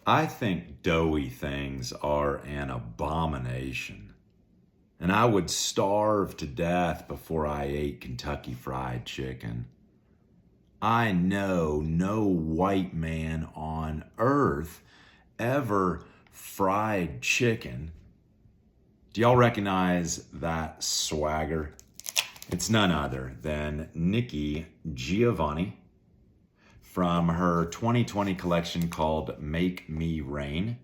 I think doughy things are an abomination, and I would starve to death before I ate Kentucky Fried Chicken. I know no white man on earth ever fried chicken. Do y'all recognize that swagger? It's none other than Nikki Giovanni from her 2020 collection called Make Me Rain.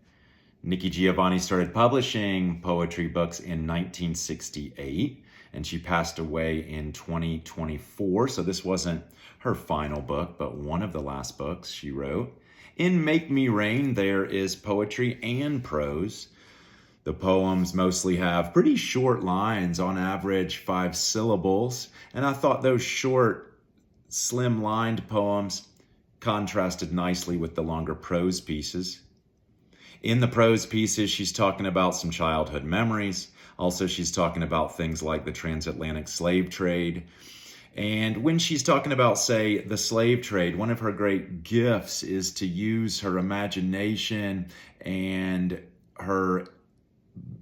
Nikki Giovanni started publishing poetry books in 1968, and she passed away in 2024. So this wasn't her final book, but one of the last books she wrote. In Make Me Rain, there is poetry and prose. The poems mostly have pretty short lines, on average 5 syllables, and I thought those short, slim-lined poems contrasted nicely with the longer prose pieces. In the prose pieces, she's talking about some childhood memories. Also, she's talking about things like the transatlantic slave trade. And when she's talking about, say, the slave trade, one of her great gifts is to use her imagination and her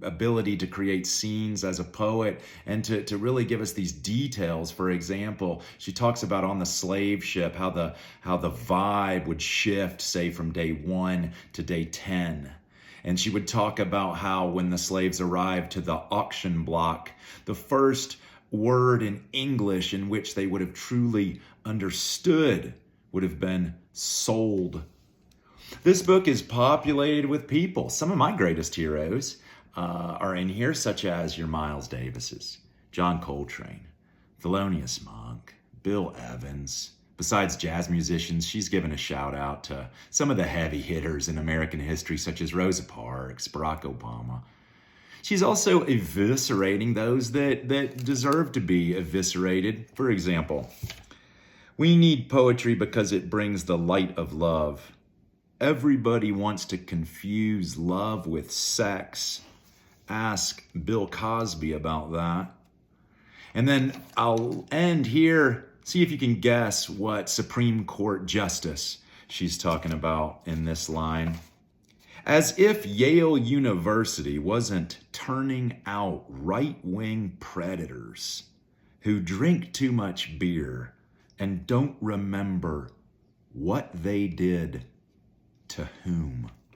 ability to create scenes as a poet and to really give us these details. For example, she talks about on the slave ship how the vibe would shift, say, from day 1 to day 10. And she would talk about how when the slaves arrived to the auction block, the first word in English in which they would have truly understood would have been sold. This book is populated with people. Some of my greatest heroes are in here, such as your Miles Davises, John Coltrane, Thelonious Monk, Bill Evans. Besides jazz musicians, she's given a shout out to some of the heavy hitters in American history, such as Rosa Parks, Barack Obama. She's also eviscerating those that deserve to be eviscerated. For example, we need poetry because it brings the light of love. Everybody wants to confuse love with sex. Ask Bill Cosby about that. And then I'll end here. See if you can guess what Supreme Court justice she's talking about in this line. As if Yale University wasn't turning out right-wing predators who drink too much beer and don't remember what they did to whom.